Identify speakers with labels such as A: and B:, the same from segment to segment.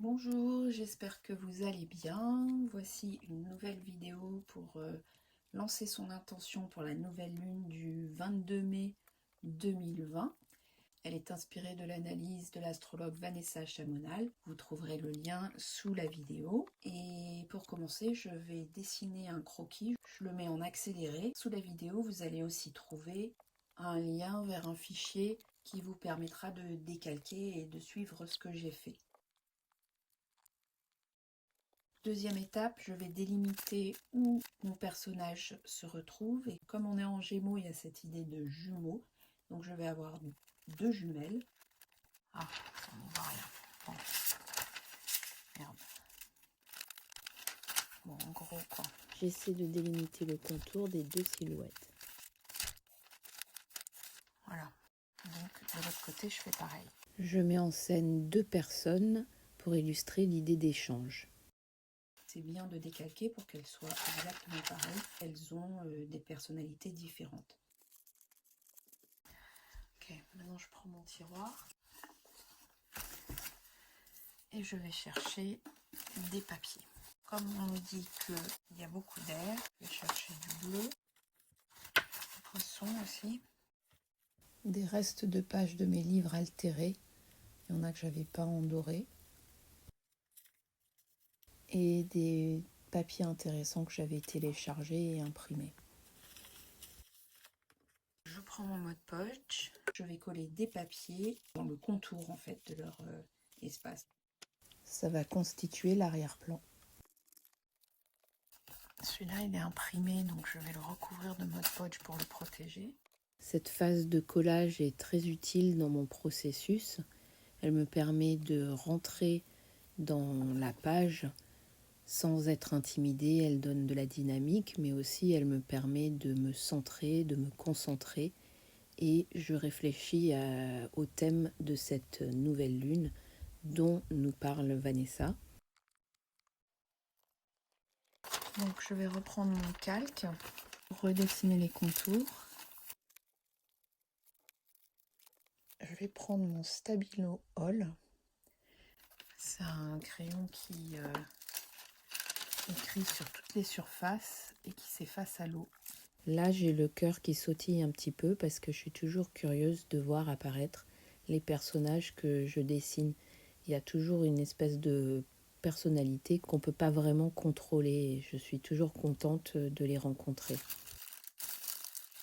A: Bonjour, j'espère que vous allez bien. Voici une nouvelle vidéo pour lancer son intention pour la nouvelle lune du 22 mai 2020. Elle est inspirée de l'analyse de l'astrologue Vanessa Chamonal. Vous trouverez le lien sous la vidéo. Et pour commencer, je vais dessiner un croquis. Je le mets en accéléré. Sous la vidéo, vous allez aussi trouver un lien vers un fichier qui vous permettra de décalquer et de suivre ce que j'ai fait. Deuxième étape, je vais délimiter où mon personnage se retrouve. Et comme on est en Gémeaux, il y a cette idée de jumeaux. Donc je vais avoir deux jumelles. Ah, ça ne voit rien. Bon. Merde. Bon, en gros, quoi.
B: J'essaie de délimiter le contour des deux silhouettes.
A: Voilà. Donc de l'autre côté, je fais pareil.
B: Je mets en scène deux personnes pour illustrer l'idée d'échange.
A: C'est bien de décalquer pour qu'elles soient exactement pareilles. Elles ont des personnalités différentes. Ok, maintenant je prends mon tiroir et je vais chercher des papiers. Comme on nous dit qu'il y a beaucoup d'air, je vais chercher du bleu, du poisson aussi.
B: Des restes de pages de mes livres altérés, il y en a que j'avais pas en doré. Et des papiers intéressants que j'avais téléchargés et imprimés.
A: Je prends mon mode poche, je vais coller des papiers dans le contour en fait de leur espace.
B: Ça va constituer l'arrière-plan.
A: Celui-là il est imprimé, donc je vais le recouvrir de mode poche pour le protéger.
B: Cette phase de collage est très utile dans mon processus. Elle me permet de rentrer dans la page sans être intimidée. Elle donne de la dynamique, mais aussi elle me permet de me centrer, de me concentrer. Et je réfléchis au thème de cette nouvelle lune dont nous parle Vanessa.
A: Donc je vais reprendre mon calque pour redessiner les contours. Je vais prendre mon Stabilo All. C'est un crayon qui écrit sur toutes les surfaces et qui s'efface à l'eau.
B: Là, j'ai le cœur qui sautille un petit peu parce que je suis toujours curieuse de voir apparaître les personnages que je dessine. Il y a toujours une espèce de personnalité qu'on ne peut pas vraiment contrôler. Et je suis toujours contente de les rencontrer.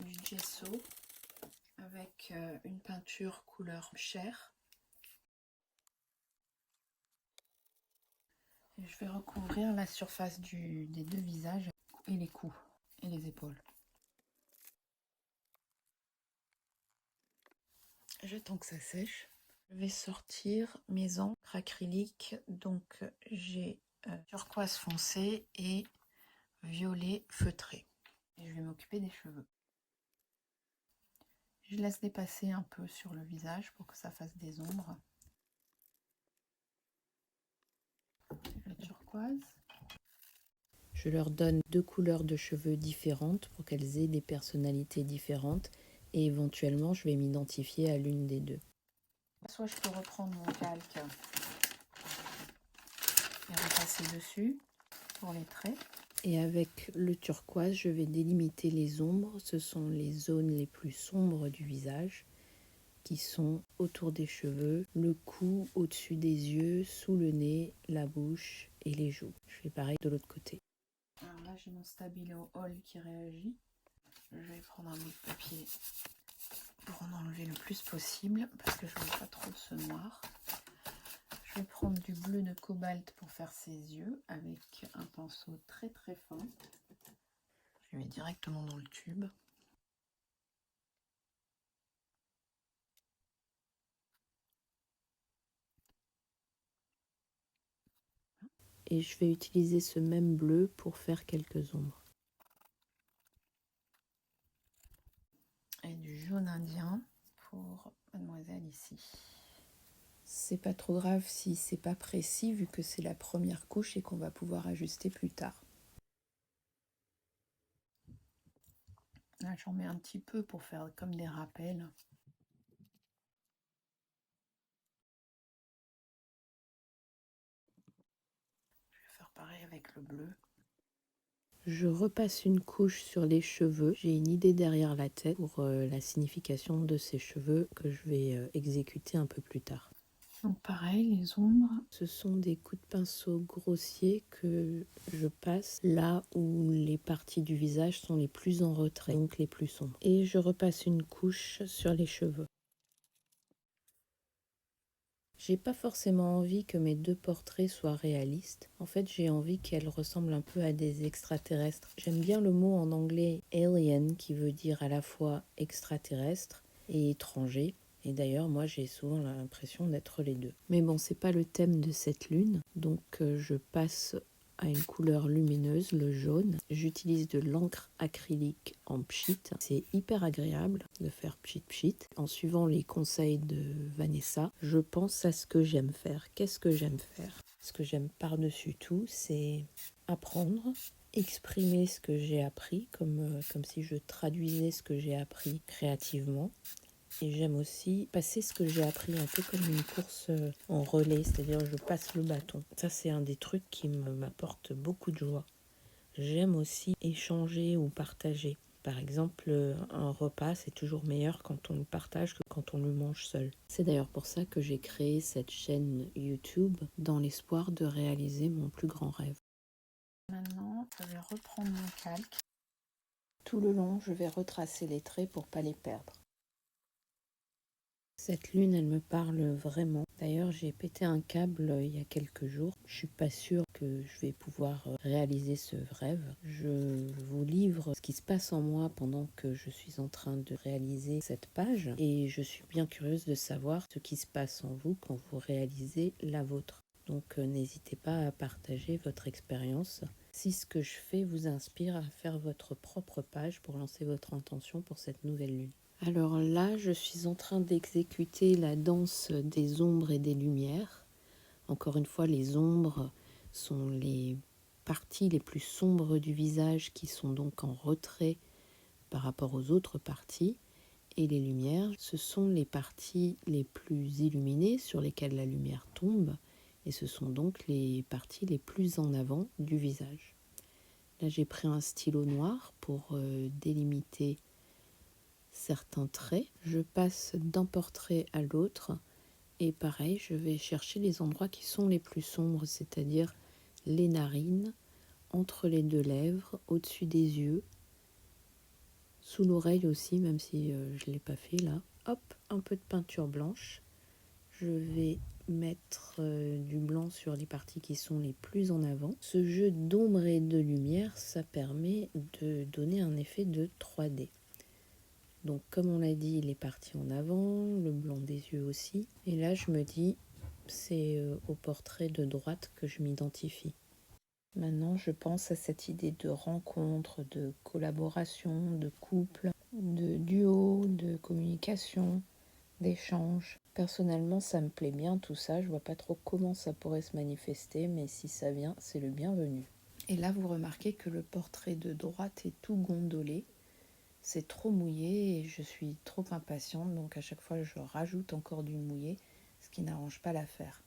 A: Du gesso avec une peinture couleur chair. Et je vais recouvrir la surface des deux visages et les coups et les épaules. J'attends que ça sèche. Je vais sortir mes encres acryliques. Donc j'ai turquoise foncé et violet feutré. Et je vais m'occuper des cheveux. Je laisse dépasser un peu sur le visage pour que ça fasse des ombres. Le turquoise.
B: Je leur donne deux couleurs de cheveux différentes pour qu'elles aient des personnalités différentes et éventuellement je vais m'identifier à l'une des deux.
A: Soit je peux reprendre mon calque et repasser dessus pour les traits.
B: Et avec le turquoise, je vais délimiter les ombres. Ce sont les zones les plus sombres du visage qui sont autour des cheveux, le cou, au-dessus des yeux, sous le nez, la bouche et les joues. Je fais pareil de l'autre côté.
A: Alors là, j'ai mon Stabilo All qui réagit. Je vais prendre un bout de papier pour en enlever le plus possible parce que je ne veux pas trop ce noir. Je vais prendre du bleu de cobalt pour faire ses yeux avec un pinceau très très fin. Je le mets directement dans le tube.
B: Et je vais utiliser ce même bleu pour faire quelques ombres.
A: Et du jaune indien pour mademoiselle ici.
B: C'est pas trop grave si c'est pas précis vu que c'est la première couche et qu'on va pouvoir ajuster plus tard.
A: Là, j'en mets un petit peu pour faire comme des rappels. pareil avec le bleu.
B: Je repasse une couche sur les cheveux. J'ai une idée derrière la tête pour la signification de ces cheveux que je vais exécuter un peu plus tard.
A: Donc pareil, les ombres.
B: Ce sont des coups de pinceau grossiers que je passe là où les parties du visage sont les plus en retrait, donc les plus sombres. Et je repasse une couche sur les cheveux. J'ai pas forcément envie que mes deux portraits soient réalistes. En fait, j'ai envie qu'elles ressemblent un peu à des extraterrestres. J'aime bien le mot en anglais alien qui veut dire à la fois extraterrestre et étranger. Et d'ailleurs, moi, j'ai souvent l'impression d'être les deux. Mais bon, c'est pas le thème de cette lune, donc je passe à une couleur lumineuse, le jaune. J'utilise de l'encre acrylique en pchit. C'est hyper agréable de faire pchit. En suivant les conseils de Vanessa, je pense à ce que j'aime faire. Qu'est-ce que j'aime faire? Ce que j'aime par-dessus tout, c'est apprendre, exprimer ce que j'ai appris, comme si je traduisais ce que j'ai appris créativement. Et j'aime aussi passer ce que j'ai appris un peu comme une course en relais, c'est-à-dire je passe le bâton. Ça, c'est un des trucs qui m'apporte beaucoup de joie. J'aime aussi échanger ou partager. Par exemple, un repas, c'est toujours meilleur quand on le partage que quand on le mange seul. C'est d'ailleurs pour ça que j'ai créé cette chaîne YouTube dans l'espoir de réaliser mon plus grand rêve.
A: Maintenant, je vais reprendre mon calque.
B: Tout le long, je vais retracer les traits pour pas les perdre. Cette lune, elle me parle vraiment. D'ailleurs, j'ai pété un câble il y a quelques jours. Je suis pas sûre que je vais pouvoir réaliser ce rêve. Je vous livre ce qui se passe en moi pendant que je suis en train de réaliser cette page. Et je suis bien curieuse de savoir ce qui se passe en vous quand vous réalisez la vôtre. Donc n'hésitez pas à partager votre expérience si ce que je fais vous inspire à faire votre propre page pour lancer votre intention pour cette nouvelle lune. Alors là, je suis en train d'exécuter la danse des ombres et des lumières. Encore une fois, les ombres sont les parties les plus sombres du visage qui sont donc en retrait par rapport aux autres parties. Et les lumières, ce sont les parties les plus illuminées sur lesquelles la lumière tombe. Et ce sont donc les parties les plus en avant du visage. Là, j'ai pris un stylo noir pour délimiter certains traits. Je passe d'un portrait à l'autre et pareil, je vais chercher les endroits qui sont les plus sombres, c'est-à-dire les narines, entre les deux lèvres, au-dessus des yeux, sous l'oreille aussi, même si je ne l'ai pas fait là. Hop, un peu de peinture blanche. Je vais mettre du blanc sur les parties qui sont les plus en avant. Ce jeu d'ombre et de lumière, ça permet de donner un effet de 3D. Donc comme on l'a dit, il est parti en avant, le blanc des yeux aussi. Et là je me dis, c'est au portrait de droite que je m'identifie. Maintenant je pense à cette idée de rencontre, de collaboration, de couple, de duo, de communication, d'échange. Personnellement ça me plaît bien tout ça, je vois pas trop comment ça pourrait se manifester, mais si ça vient, c'est le bienvenu. Et là vous remarquez que le portrait de droite est tout gondolé. C'est trop mouillé et je suis trop impatiente, donc à chaque fois je rajoute encore du mouillé, ce qui n'arrange pas l'affaire.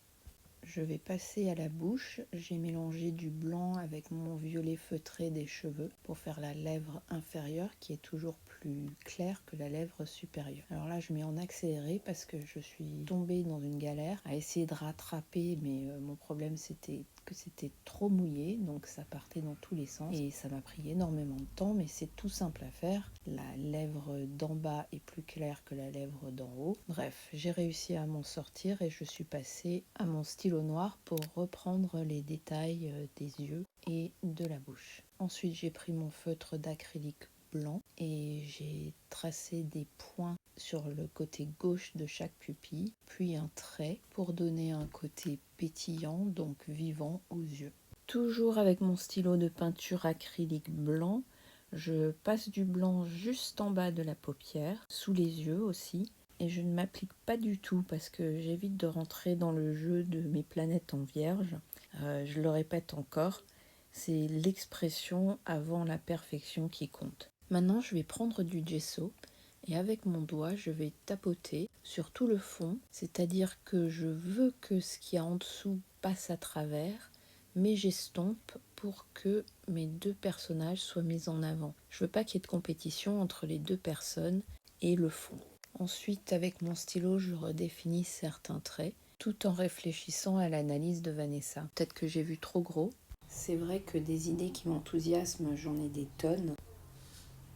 B: Je vais passer à la bouche. J'ai mélangé du blanc avec mon violet feutré des cheveux pour faire la lèvre inférieure qui est toujours plus claire que la lèvre supérieure. Alors là je mets en accéléré parce que je suis tombée dans une galère à essayer de rattraper, mais mon problème c'était que c'était trop mouillé, donc ça partait dans tous les sens et ça m'a pris énormément de temps, mais c'est tout simple à faire. La lèvre d'en bas est plus claire que la lèvre d'en haut. Bref, j'ai réussi à m'en sortir et je suis passée à mon stylo noir pour reprendre les détails des yeux et de la bouche. Ensuite, j'ai pris mon feutre d'acrylique blanc et j'ai tracé des points sur le côté gauche de chaque pupille, puis un trait pour donner un côté pétillant, donc vivant aux yeux. Toujours avec mon stylo de peinture acrylique blanc, je passe du blanc juste en bas de la paupière, sous les yeux aussi, et je ne m'applique pas du tout parce que j'évite de rentrer dans le jeu de mes planètes en vierge. Je le répète encore, c'est l'expression avant la perfection qui compte. Maintenant, je vais prendre du gesso et avec mon doigt, je vais tapoter sur tout le fond, c'est-à-dire que je veux que ce qu'il y a en dessous passe à travers, mais j'estompe pour que mes deux personnages soient mis en avant. Je veux pas qu'il y ait de compétition entre les deux personnes et le fond. Ensuite, avec mon stylo, je redéfinis certains traits, tout en réfléchissant à l'analyse de Vanessa. Peut-être que j'ai vu trop gros. C'est vrai que des idées qui m'enthousiasment, j'en ai des tonnes,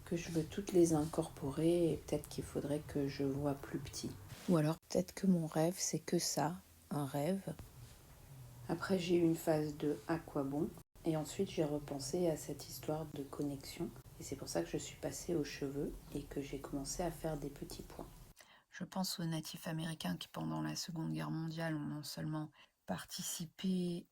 B: que je veux toutes les incorporer, et peut-être qu'il faudrait que je voie plus petit. Ou alors peut-être que mon rêve, c'est que ça, un rêve. Après, j'ai eu une phase de « à quoi bon ?» et ensuite j'ai repensé à cette histoire de connexion. Et c'est pour ça que je suis passée aux cheveux et que j'ai commencé à faire des petits points. Je pense aux natifs américains qui, pendant la Seconde Guerre mondiale, ont non seulement participé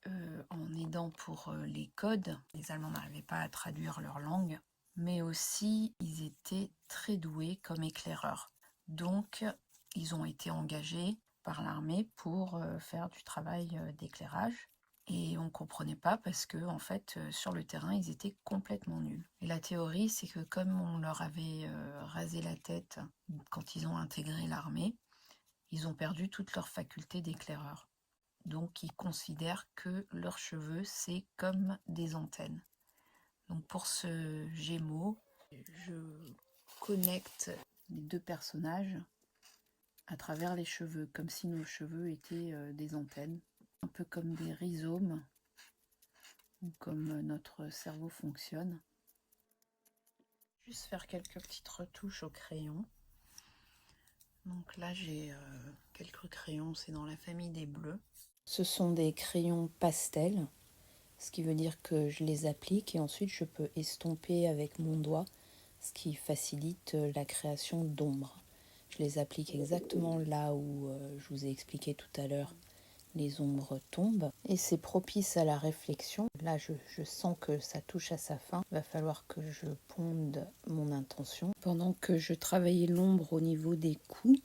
B: en aidant pour les codes, les Allemands n'arrivaient pas à traduire leur langue, mais aussi ils étaient très doués comme éclaireurs. Donc, ils ont été engagés par l'armée pour faire du travail d'éclairage. Et on ne comprenait pas parce que, en fait, sur le terrain, ils étaient complètement nuls. Et la théorie, c'est que comme on leur avait rasé la tête quand ils ont intégré l'armée, ils ont perdu toute leur faculté d'éclaireur. Donc, ils considèrent que leurs cheveux, c'est comme des antennes. Donc, pour ce Gémeaux, je connecte les deux personnages à travers les cheveux, comme si nos cheveux étaient des antennes, un peu comme des rhizomes, ou comme notre cerveau fonctionne. Juste faire quelques petites retouches au crayon. Donc là j'ai quelques crayons, c'est dans la famille des bleus. Ce sont des crayons pastels, ce qui veut dire que je les applique et ensuite je peux estomper avec mon doigt, ce qui facilite la création d'ombres. Je les applique exactement là où je vous ai expliqué tout à l'heure, les ombres tombent et c'est propice à la réflexion. Là, je sens que ça touche à sa fin. Il va falloir que je ponde mon intention. Pendant que je travaillais l'ombre au niveau des coups,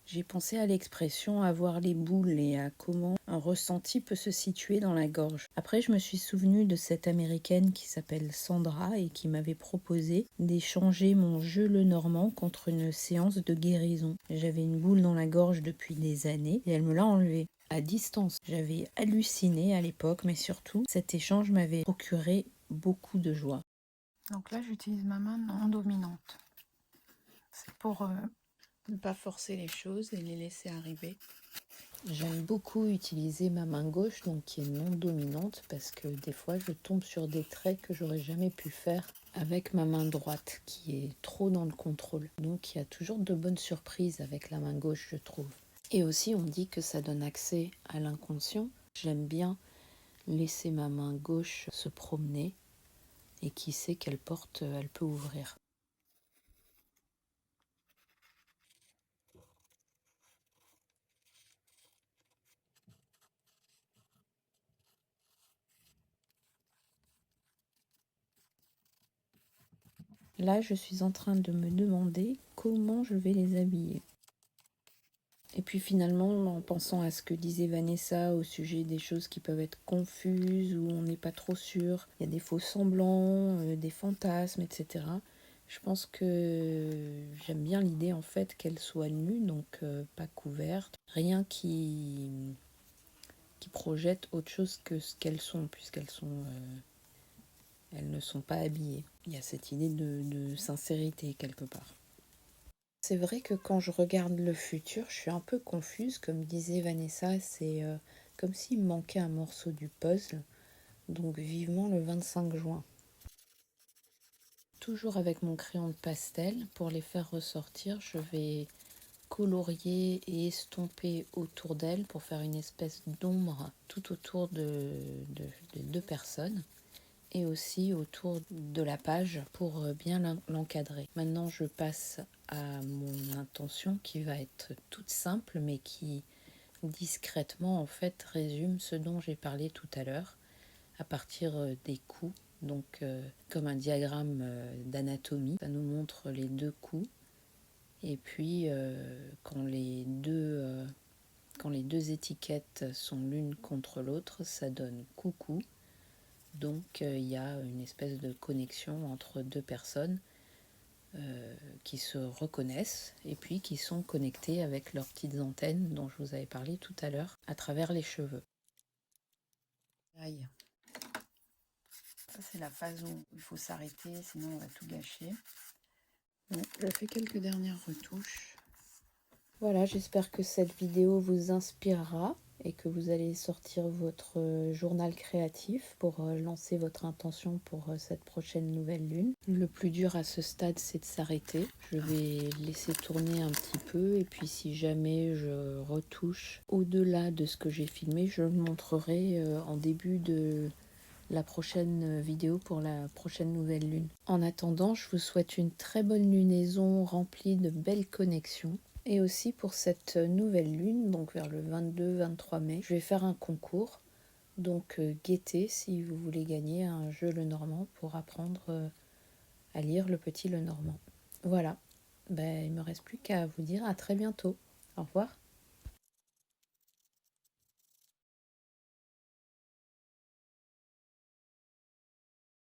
B: j'ai pensé à l'expression avoir les boules et à comment un ressenti peut se situer dans la gorge. Après, je me suis souvenue de cette américaine qui s'appelle Sandra et qui m'avait proposé d'échanger mon jeu le normand contre une séance de guérison. J'avais une boule dans la gorge depuis des années et elle me l'a enlevée à distance. J'avais halluciné à l'époque, mais surtout, cet échange m'avait procuré beaucoup de joie. Donc là, j'utilise ma main non dominante. C'est pour ne pas forcer les choses et les laisser arriver. J'aime beaucoup utiliser ma main gauche, donc qui est non dominante, parce que des fois je tombe sur des traits que j'aurais jamais pu faire avec ma main droite, qui est trop dans le contrôle. Donc il y a toujours de bonnes surprises avec la main gauche, je trouve. Et aussi on dit que ça donne accès à l'inconscient. J'aime bien laisser ma main gauche se promener, et qui sait quelle porte elle peut ouvrir. Là, je suis en train de me demander comment je vais les habiller. Et puis finalement, en pensant à ce que disait Vanessa au sujet des choses qui peuvent être confuses, où on n'est pas trop sûr, il y a des faux semblants, des fantasmes, etc. Je pense que j'aime bien l'idée en fait qu'elles soient nues, donc pas couvertes. Rien qui projette autre chose que ce qu'elles sont, puisqu'elles sont... elles ne sont pas habillées. Il y a cette idée de sincérité quelque part. C'est vrai que quand je regarde le futur, je suis un peu confuse. Comme disait Vanessa, c'est comme s'il me manquait un morceau du puzzle. Donc vivement le 25 juin. Toujours avec mon crayon de pastel, pour les faire ressortir, je vais colorier et estomper autour d'elle pour faire une espèce d'ombre tout autour de deux personnes. Et aussi autour de la page pour bien l'encadrer. Maintenant, je passe à mon intention qui va être toute simple mais qui discrètement en fait résume ce dont j'ai parlé tout à l'heure à partir des coups. Donc comme un diagramme d'anatomie, ça nous montre les deux coups et puis quand les deux étiquettes sont l'une contre l'autre, ça donne coucou. Donc il y a une espèce de connexion entre deux personnes qui se reconnaissent et puis qui sont connectées avec leurs petites antennes dont je vous avais parlé tout à l'heure à travers les cheveux. Aïe.
A: Ça, c'est la phase où il faut s'arrêter, sinon on va tout gâcher. Bon, je fais quelques dernières retouches.
B: Voilà, j'espère que cette vidéo vous inspirera et que vous allez sortir votre journal créatif pour lancer votre intention pour cette prochaine nouvelle lune. Le plus dur à ce stade, c'est de s'arrêter. Je vais laisser tourner un petit peu et puis si jamais je retouche au-delà de ce que j'ai filmé, je le montrerai en début de la prochaine vidéo pour la prochaine nouvelle lune. En attendant, je vous souhaite une très bonne lunaison remplie de belles connexions. Et aussi pour cette nouvelle lune, donc vers le 22-23 mai, je vais faire un concours. Donc guettez si vous voulez gagner un jeu Lenormand pour apprendre à lire le petit Lenormand. Voilà, il ne me reste plus qu'à vous dire à très bientôt. Au revoir.